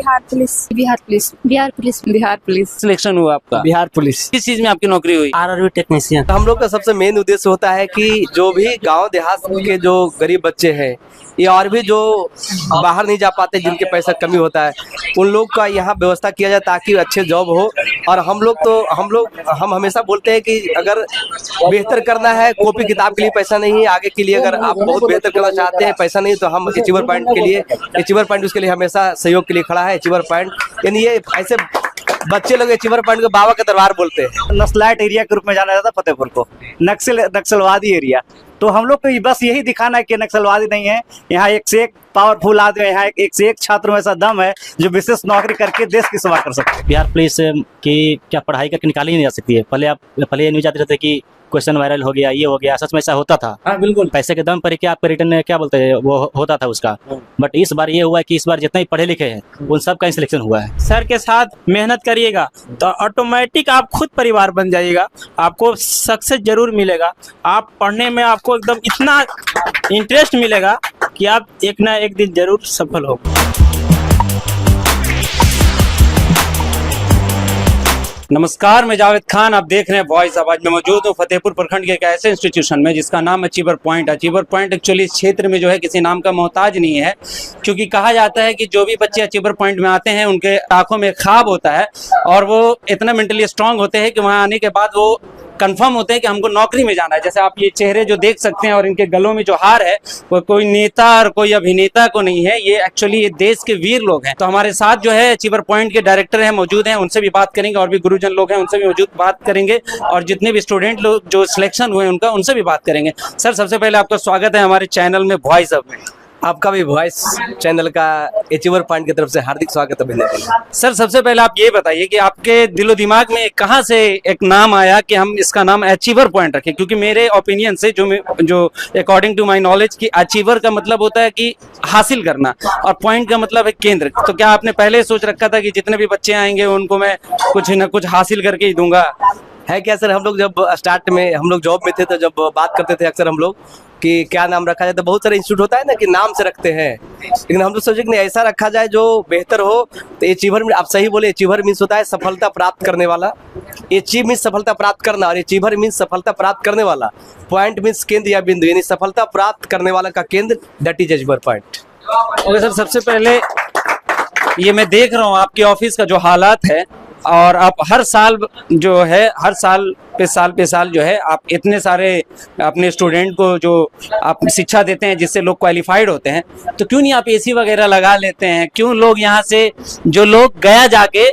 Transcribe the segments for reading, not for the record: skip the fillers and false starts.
Bihar police. Bihar police. Bihar police. Bihar police. Selection हुआ आपका? Bihar police. किस चीज में आपकी नौकरी हुई? RRB technician. हम लोग का सबसे मेन उद्देश्य होता है कि जो भी गांव देहात के जो गरीब बच्चे हैं या और भी जो बाहर नहीं जा पाते, जिनके पैसा कमी होता है, उन लोग का यहाँ व्यवस्था किया जाए ताकि अच्छे जॉब हो। और हम हमेशा बोलते हैं कि अगर बेहतर करना है, कॉपी किताब के लिए पैसा नहीं, आगे के लिए अगर आप बहुत बेहतर करना चाहते हैं, पैसा नहीं, तो हम अचीवर पॉइंट के लिए, अचीवर पॉइंट उसके लिए हमेशा सहयोग के लिए खड़ा है। अचीवर पॉइंट यानी ये ऐसे बच्चे लोग अचीवर पॉइंट को बाबा का दरबार बोलते हैं। नक्सलाइट एरिया के रूप में जाना जाता है फतेहपुर को, नक्सलवादी एरिया। तो हम लोग को बस यही दिखाना है कि नक्सलवादी नहीं है, यहाँ एक से एक पावरफुल आदमी, यहाँ एक से एक छात्र में ऐसा दम है जो विशेष नौकरी करके देश की सेवा कर सकते हैं। बिहार पुलिस की क्या पढ़ाई करके निकाली ही नहीं जा सकती है। पहले ये नहीं जाते रहते कि क्वेश्चन वायरल हो गया, ये हो गया, सच में ऐसा होता था। हाँ बिल्कुल, पैसे के दम पर क्या आपका रिटर्न क्या बोलते हैं वो होता था उसका। बट इस बार ये हुआ है कि इस बार जितने भी पढ़े लिखे हैं उन सब का सिलेक्शन हुआ है। सर के साथ मेहनत करिएगा तो ऑटोमेटिक आप खुद परिवार बन जाइएगा, आपको सक्सेस जरूर मिलेगा। आप पढ़ने में आपको एकदम इतना इंटरेस्ट मिलेगा कि आप एक ना एक दिन जरूर सफल हो। नमस्कार, मैं जावेद खान, आप देख रहे हैं वॉइस ऑफ। आज मैं मौजूद हूँ फतेहपुर प्रखंड के एक ऐसे इंस्टीट्यूशन में जिसका नाम achiever point. Achiever point actually इस क्षेत्र में जो है किसी नाम का मोहताज नहीं है, क्योंकि कहा जाता है कि जो भी बच्चे अचीवर पॉइंट में आते हैं उनके आंखों में ख्वाब होता है और वो इतना मेंटली स्ट्रांग होते हैं कि वहाँ आने के बाद वो कंफर्म होते हैं कि हमको नौकरी में जाना है। जैसे आप ये चेहरे जो देख सकते हैं और इनके गलों में जो हार है वो कोई नेता और कोई अभिनेता को नहीं है, ये एक्चुअली ये देश के वीर लोग हैं। तो हमारे साथ जो है अचीवर पॉइंट के डायरेक्टर हैं मौजूद हैं, उनसे भी बात करेंगे, और भी गुरुजन लोग हैं उनसे भी मौजूद बात करेंगे, और जितने भी स्टूडेंट लोग जो सिलेक्शन हुए उनका उनसे भी बात करेंगे। सर, सबसे पहले आपका स्वागत है हमारे चैनल में वॉइस ऑफ में। आपका भी वॉइस चैनल का अचीवर पॉइंट की तरफ से हार्दिक स्वागत है। सर, सबसे पहले आप ये बताइए कि आपके दिलो दिमाग में कहाँ से एक नाम आया कि हम इसका नाम अचीवर पॉइंट रखें? क्योंकि मेरे ओपिनियन से जो अकॉर्डिंग टू माय नॉलेज कि अचीवर का मतलब होता है कि हासिल करना और पॉइंट का मतलब है केंद्र। तो क्या आपने पहले सोच रखा था कि जितने भी बच्चे आएंगे उनको मैं कुछ न कुछ हासिल करके ही दूंगा? है क्या सर, हम लोग जब स्टार्ट में हम लोग जॉब में थे तो जब बात करते थे अक्सर हम लोग कि क्या नाम रखा जाए, तो बहुत सारे इंस्टीट्यूट होता है ना कि नाम से रखते हैं, लेकिन हम लोग सोचे कि नहीं, ऐसा रखा जाए जो बेहतर हो। तो अचीवर में आप सही बोले, अचीवर मीन्स होता है सफलता प्राप्त करने वाला। अचीव मीन्स सफलता प्राप्त करना और अचीवर मीन्स सफलता प्राप्त करने वाला। पॉइंट मीन्स केंद्र या बिंदु, यानी सफलता प्राप्त करने वाला का केंद्र, that is achiever point. Okay sir, सबसे पहले ये मैं देख रहा हूँ आपके ऑफिस का जो हालात है, और आप हर साल जो है हर साल पे साल जो है आप इतने सारे अपने स्टूडेंट को जो आप शिक्षा देते हैं जिससे लोग क्वालिफाइड होते हैं, तो क्यों नहीं आप एसी वगैरह लगा लेते हैं? क्यों लोग यहाँ से जो लोग गया जाके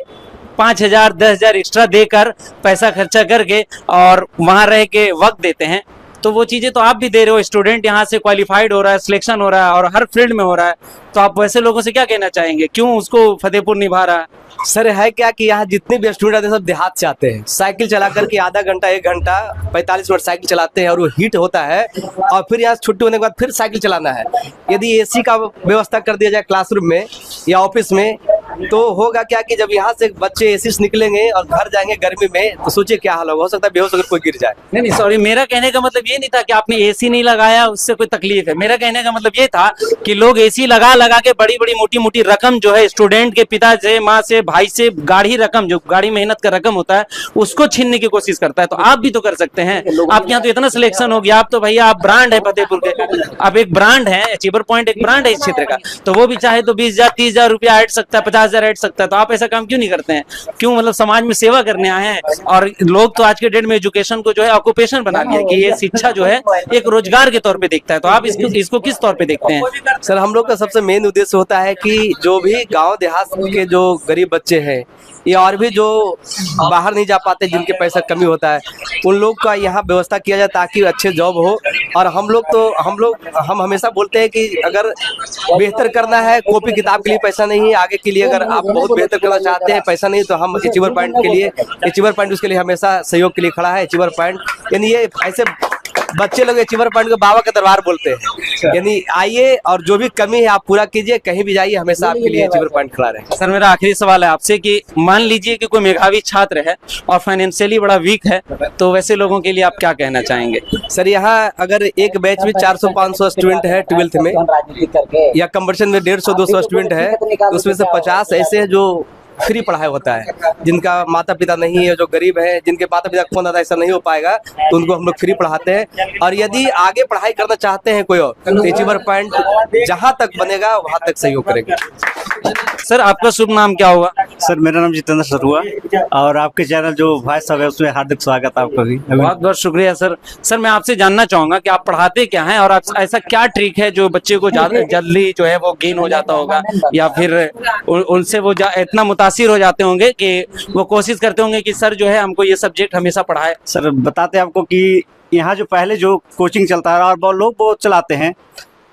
5,000 10,000 एक्स्ट्रा देकर पैसा खर्चा करके और वहाँ रह के वक्त देते हैं, तो वो चीज़ें तो आप भी दे रहे हो। स्टूडेंट यहाँ से क्वालिफाइड हो रहा है, सिलेक्शन हो रहा है और हर फील्ड में हो रहा है, तो आप वैसे लोगों से क्या कहना चाहेंगे? क्यों उसको फतेहपुर निभा रहा है? सर है क्या कि यहाँ जितने भी स्टूडेंट आते हैं सब देहात से आते हैं, साइकिल चला करके आधा घंटा 1 घंटा 45 मिनट साइकिल चलाते हैं और वो हीट होता है, और फिर यहाँ छुट्टी होने के बाद फिर साइकिल चलाना है। यदि एसी का व्यवस्था कर दिया जाए क्लासरूम में या ऑफिस में, तो होगा क्या कि जब यहाँ से बच्चे एसी से निकलेंगे और घर जाएंगे गर्मी में, तो सोचिए क्या हाल होगा। हो सकता है बेहोश होकर कोई गिर जाए। नहीं, सॉरी, मेरा कहने का मतलब ये नहीं था कि आपने एसी नहीं लगाया उससे कोई तकलीफ है। मेरा कहने का मतलब ये था कि लोग एसी लगा के बड़ी बड़ी मोटी मोटी रकम जो है स्टूडेंट के पिता से, माँ से, भाई से गाड़ी रकम, जो गाड़ी मेहनत का रकम होता है, उसको छीनने की कोशिश करता है। तो आप भी तो कर सकते हैं। आपके यहाँ तो इतना सिलेक्शन हो गया, आप तो भैया आप ब्रांड है फतेहपुर के, आप एक ब्रांड है, अचीवर पॉइंट एक ब्रांड है इस क्षेत्र का। तो वो भी चाहे तो 20,000 30,000 रुपया ऐड सकता है, 50,000 ऐड सकता है। तो आप ऐसा काम क्यों नहीं करते हैं? क्यों मतलब समाज में सेवा करने आए हैं? और लोग तो आज के डेट में एजुकेशन को जो है ऑक्यूपेशन बना लिया कि ये शिक्षा जो है एक रोजगार के तौर पे देखता है। तो आप इसको किस तौर पे देखते हैं? सर हम लोग का सबसे मेन उद्देश्य होता है कि जो भी गांव देहात के जो गरीब बच्चे हैं या और भी जो बाहर नहीं जा पाते, जिनके पैसा कमी होता है, उन लोग का यहाँ व्यवस्था किया जाए ताकि अच्छे जॉब हो। और हम हमेशा बोलते हैं कि अगर बेहतर करना है, कॉपी किताब के लिए पैसा नहीं, आगे के लिए अगर आप बहुत बेहतर करना चाहते हैं, पैसा नहीं, तो हम अचीवर पॉइंट के लिए, अचीवर पॉइंट उसके लिए हमेशा सहयोग के लिए खड़ा है। अचीवर पॉइंट यानी ये ऐसे बच्चे लोग अचीवर पॉइंट को बाबा का दरबार बोलते हैं। यानी आइए और जो भी कमी है आप पूरा कीजिए, कहीं भी जाइए, हमेशा आपके लिए अचीवर पॉइंट खड़ा रहे। सर मेरा आखिरी सवाल है आपसे कि मान लीजिए कि कोई मेधावी छात्र है और फाइनेंशियली बड़ा वीक है, तो वैसे लोगों के लिए आप क्या कहना चाहेंगे? सर यहाँ अगर एक बैच में 400-500 स्टूडेंट है 12th में, या कंपटीशन में 150-200 स्टूडेंट है, तो उसमें से 50 ऐसे हैं जो फ्री पढ़ाई होता है, जिनका माता पिता नहीं है, जो गरीब है, जिनके माता पिता फोन आता ऐसा नहीं हो पाएगा, तो उनको हम लोग फ्री पढ़ाते हैं। और यदि आगे पढ़ाई करना चाहते हैं कोई और, तो अचीवर पॉइंट जहां तक बनेगा वहां तक सहयोग करेंगे। सर आपका शुभ नाम क्या होगा? सर मेरा नाम जितेंद्र सरुआ, और आपके चैनल जो वॉइस सब है उसमें हार्दिक स्वागत है आपका भी। बहुत बहुत शुक्रिया सर। सर मैं आपसे जानना चाहूंगा कि आप पढ़ाते क्या हैं और आप ऐसा क्या ट्रिक है जो बच्चे को ज्यादा जल्दी जो है वो गेन हो जाता होगा, या फिर उनसे वो इतना मुतासिर हो जाते होंगे कि वो कोशिश करते होंगे कि सर जो है हमको ये सब्जेक्ट हमेशा पढ़ाए। सर बताते हैं आपको कि यहाँ जो पहले जो कोचिंग चलता है और वो लोग वो चलाते हैं,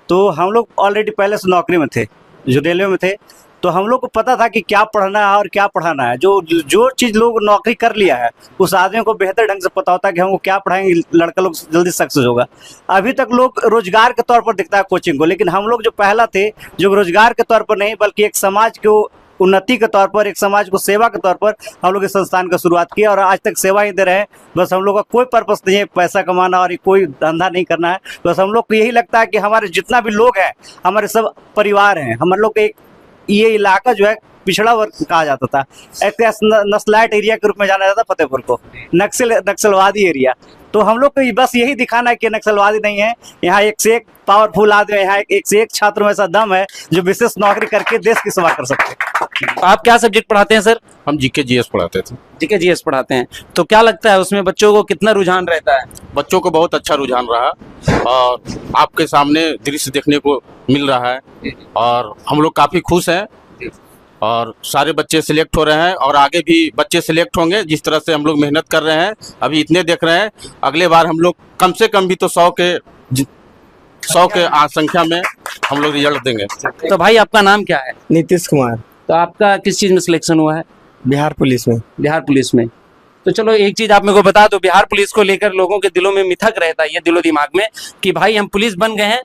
तो हम लोग ऑलरेडी पहले से नौकरी में थे, जो रेलवे में थे, तो हम लोग को पता था कि क्या पढ़ना है और क्या पढ़ाना है। जो चीज़ लोग नौकरी कर लिया है उस आदमी को बेहतर ढंग से पता होता है कि हमको क्या पढ़ाएंगे, लड़का लोग जल्दी सक्सेस होगा। अभी तक लोग रोजगार के तौर पर दिखता है कोचिंग को, लेकिन हम लोग जो पहला थे जो रोजगार के तौर पर नहीं बल्कि एक समाज को उन्नति के तौर पर, एक समाज को सेवा के तौर पर हम लोग इस संस्थान का शुरुआत किया और आज तक सेवा ही दे रहे हैं। बस हम लोग का कोई पर्पस नहीं है पैसा कमाना और कोई धंधा नहीं करना है। बस हम लोग को यही लगता है कि हमारे जितना भी लोग हैं हमारे सब परिवार हैं। हम लोग एक ये इलाका जो है पिछड़ा वर्ग कहा जाता था, एक नक्सलाइट एरिया के रूप में जाना जाता फतेहपुर को, नक्सलवादी एरिया। तो हम लोग को बस यही दिखाना है कि नक्सलवादी नहीं है, यहाँ एक से एक पावरफुल आदमी, यहाँ एक से एक छात्र में ऐसा दम है जो विशेष नौकरी करके देश की सेवा कर सकते हैं। आप क्या सब्जेक्ट पढ़ाते हैं सर? हम जीके जीएस पढ़ाते थे। जीके जीएस पढ़ाते हैं, तो क्या लगता है उसमें बच्चों को कितना रुझान रहता है? बच्चों को बहुत अच्छा रुझान रहा और आपके सामने दृश्य देखने को मिल रहा है और हम लोग काफ़ी खुश हैं और सारे बच्चे सिलेक्ट हो रहे हैं और आगे भी बच्चे सिलेक्ट होंगे। जिस तरह से हम लोग मेहनत कर रहे हैं, अभी इतने देख रहे हैं, अगले बार हम लोग कम से कम भी तो 100 के संख्या में हम लोग रिजल्ट देंगे। तो भाई आपका नाम क्या है? नीतीश कुमार, तो आपका किस चीज में सिलेक्शन हुआ है? बिहार पुलिस में। बिहार पुलिस में। तो चलो एक चीज आप मेरे को बता दो, बिहार पुलिस को लेकर लोगों के दिलों में मिथक रहता है, ये दिलो दिमाग में कि भाई हम पुलिस बन गए हैं,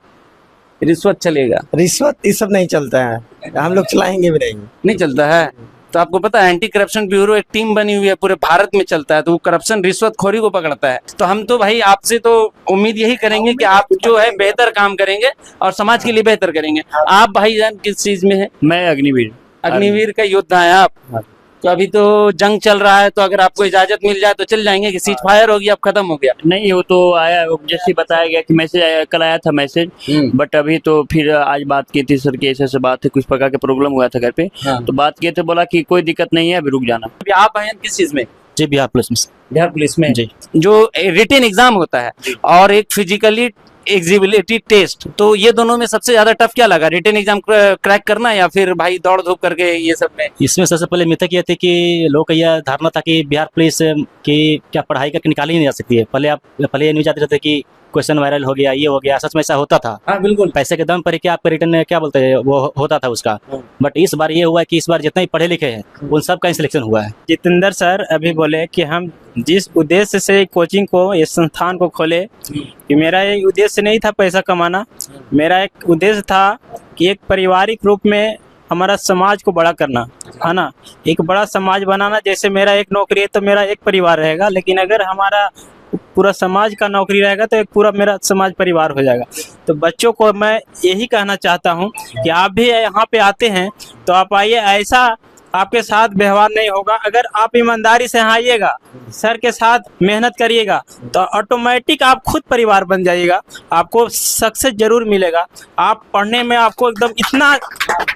रिश्वत चलेगा। रिश्वत ये सब नहीं चलता है, हम लोग चलाएंगे भी नहीं चलता है। तो आपको पता है एंटी करप्शन ब्यूरो एक टीम बनी हुई है, पूरे भारत में चलता है, तो वो करप्शन रिश्वतखोरी को पकड़ता है। तो हम तो भाई आपसे तो उम्मीद यही करेंगे कि आप जो है बेहतर काम करेंगे और समाज के लिए बेहतर करेंगे। आप भाईजान किस चीज में है? मैं अग्निवीर। अग्निवीर का योद्धा है आप। तो अभी तो जंग चल रहा है, तो अगर आपको इजाजत मिल जाए तो चल जाएंगे कि सीज फायर होगी, अब खत्म हो गया? नहीं, वो तो आया, जैसे बताया गया कि मैसेज आया, कल आया था मैसेज, बट अभी तो फिर आज बात की थी सर की ऐसे बात है, कुछ प्रकार के प्रॉब्लम हुआ था घर पे। तो बात किए थे, बोला कि कोई दिक्कत नहीं है, अभी रुक जाना। अभी आप हैं किस चीज में? जी बिहार पुलिस में। बिहार पुलिस में जी। जो रिटन एग्जाम होता है और एक फिजिकली एग्जिबिलिटी टेस्ट, तो ये दोनों में सबसे ज्यादा टफ क्या लगा? रिटन एग्जाम क्रैक करना या फिर भाई दौड़ धूप करके ये सब में? इसमें सबसे पहले मिथक ये थी कि लोग का यह धारणा था कि बिहार पुलिस की क्या पढ़ाई करके निकाली नहीं जा सकती है। पहले ये न्यूज आते रहते कि क्वेश्चन वायरल हो गया, ये हो गया, सच में ऐसा होता था। हाँ बिल्कुल, पैसे के दम पर क्या आपका रिटर्न क्या बोलते हैं वो होता था उसका। बट इस बार ये हुआ है कि इस बार जितने भी पढ़े लिखे हैं उन सब का सिलेक्शन हुआ है। जितेंद्र सर अभी बोले कि हम जिस उद्देश्य से कोचिंग को, इस संस्थान को खोले, कि मेरा ये उद्देश्य नहीं था पैसा कमाना, मेरा एक उद्देश्य था कि एक पारिवारिक रूप में हमारा समाज को बड़ा करना है ना, एक बड़ा समाज बनाना। जैसे मेरा एक नौकरी है तो मेरा एक परिवार रहेगा, लेकिन अगर हमारा पूरा समाज का नौकरी रहेगा तो एक पूरा मेरा समाज परिवार हो जाएगा। तो बच्चों को मैं यही कहना चाहता हूँ कि आप भी यहाँ पे आते हैं तो आप आइए, ऐसा आपके साथ व्यवहार नहीं होगा। अगर आप ईमानदारी से यहाँ आइएगा, सर के साथ मेहनत करिएगा, तो ऑटोमेटिक आप खुद परिवार बन जाइएगा, आपको सक्सेस जरूर मिलेगा। आप पढ़ने में आपको एकदम इतना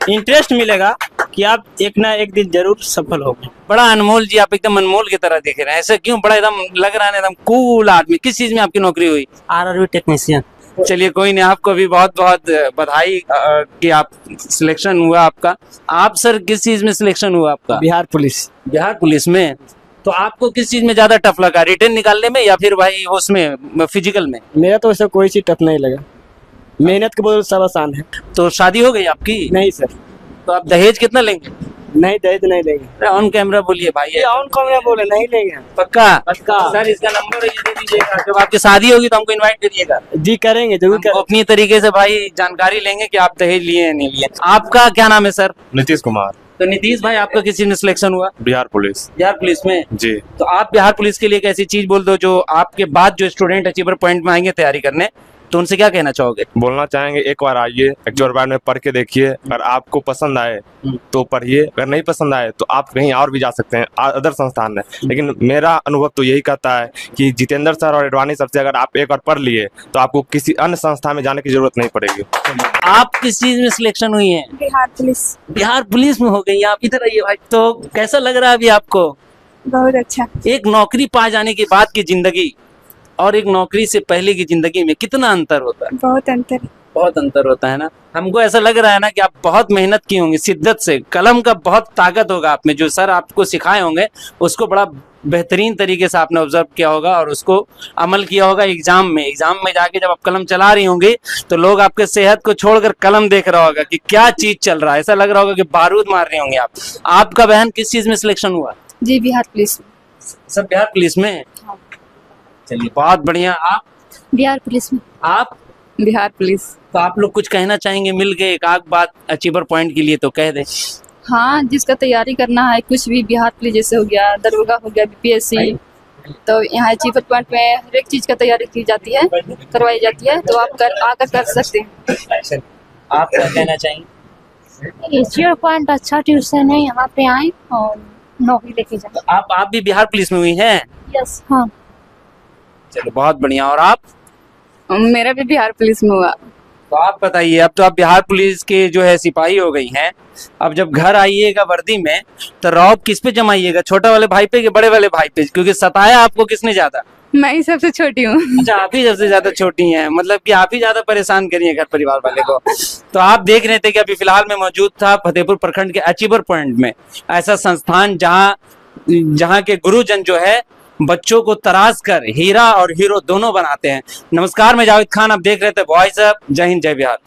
इंटरेस्ट मिलेगा कि आप एक ना एक दिन जरूर सफल होंगे। बड़ा अनमोल जी, आप एकदम अनमोल की तरह दिख रहे हैं, ऐसे क्यों? बड़ा एकदम लग रहा है एकदम कूल आदमी। किस चीज में आपकी नौकरी हुई? RRB technician. चलिए कोई नहीं, आपको भी बहुत बहुत बधाई कि आप सिलेक्शन हुआ आपका। आप सर किस चीज में सिलेक्शन हुआ आपका? बिहार पुलिस। बिहार पुलिस में। तो आपको किस चीज में ज्यादा टफ लगा, रिटर्न निकालने में या फिर भाई उसमें फिजिकल में? मेरा तो ऐसा कोई चीज टफ नहीं लगा, मेहनत के बहुत सब आसान है। तो शादी हो गई आपकी? नहीं सर। तो आप दहेज कितना लेंगे? नहीं दहेज नहीं लेंगे। ऑन कैमरा बोलिए भाई। ये ऑन कैमरा बोले नहीं लेंगे। पक्का पक्का सर, इसका नंबर ये दे दीजिएगा, जब आपकी शादी होगी तो हमको इनवाइट करिएगा। जी करेंगे, जरूर हमको करेंगे। अपनी तरीके से भाई जानकारी लेंगे कि आप दहेज लिए या नहीं लिए। आपका क्या नाम है सर? नीतीश कुमार। तो नीतीश भाई, आपका किस चीज में सिलेक्शन हुआ? बिहार पुलिस। बिहार पुलिस में जी। तो आप बिहार पुलिस के लिए एक ऐसी चीज बोल दो जो आपके बाद जो स्टूडेंट अचीवर पॉइंट में आएंगे तैयारी करने, तो उनसे क्या कहना चाहोगे? बोलना चाहेंगे एक बार आइए, अचीवर पॉइंट में पढ़ के देखिए, अगर आपको पसंद आए तो पढ़िए, अगर नहीं पसंद आए तो आप कहीं और भी जा सकते हैं अदर संस्थान में। लेकिन मेरा अनुभव तो यही कहता है कि जितेंद्र सर और एडवाणी सर से अगर आप एक बार पढ़ लिए तो आपको किसी अन्य संस्था में जाने की जरूरत नहीं पड़ेगी। आप किस चीज में सिलेक्शन हुई है? बिहार पुलिस। बिहार पुलिस में हो गई। आप इधर आइए भाई। तो कैसा लग रहा है अभी आपको? बहुत अच्छा। एक नौकरी पा जाने के बाद की जिंदगी और एक नौकरी से पहले की जिंदगी में कितना अंतर होता है? बहुत अंतर। बहुत अंतर होता है ना। हमको ऐसा लग रहा है ना कि आप बहुत मेहनत की होंगी, शिद्दत से, कलम का बहुत ताकत होगा आप में, जो सर आपको सिखाए होंगे उसको बड़ा बेहतरीन तरीके से आपने ऑब्जर्व किया होगा और उसको अमल किया होगा। एग्जाम में जाके जब आप कलम चला रही होंगी तो लोग आपके सेहत को छोड़कर कलम देख रहा होगा कि क्या चीज चल रहा है। ऐसा लग रहा होगा कि बारूद मार रही होंगे आप। आपका बहन किस चीज में सिलेक्शन हुआ? जी बिहार पुलिस। सब बिहार पुलिस में। चलिए बहुत बढ़िया। आप? बिहार पुलिस में। आप? बिहार पुलिस। तो आप लोग कुछ कहना चाहेंगे मिल के एक आध बात अचीवर पॉइंट के लिए तो कह दे। हाँ, जिसका तैयारी करना है कुछ भी, बिहार पुलिस जैसे हो गया, दरोगा हो गया, बीपीएससी, तो यहाँ अचीवर पॉइंट में हर एक चीज का तैयारी की जाती है, करवाई जाती है, तो आप आकर कर सकते हैं। आप क्या कहना चाहेंगे? अचीवर पॉइंट अच्छा ट्यूशन है, यहाँ पे आए और नौकरी लेके जाए। आप भी बिहार पुलिस में हुई हैं? यस। हाँ। चलो बहुत बढ़िया। और आप? मेरा भी बिहार पुलिस में हुआ। तो आप बताइए, अब तो आप बिहार पुलिस के जो है सिपाही हो गई हैं, अब जब घर आइएगा वर्दी में तो रौब किस पे जमाइएगा? छोटा वाले भाई पे कि बड़े वाले भाई पे? क्योंकि सताया आपको किसने ज्यादा? मैं ही सबसे छोटी हूँ। अच्छा, आप ही सबसे ज्यादा छोटी हैं, मतलब कि आप ही ज्यादा परेशान करिए घर परिवार वाले को। तो आप देख रहे थे कि अभी फिलहाल में मौजूद था फतेहपुर प्रखंड के अचीवर पॉइंट में, ऐसा संस्थान जहाँ के गुरुजन जो है बच्चों को तराश कर हीरा और हीरो दोनों बनाते हैं। नमस्कार, मैं जावेद खान, आप देख रहे थे वॉइस अप। जय हिंद, जय बिहार।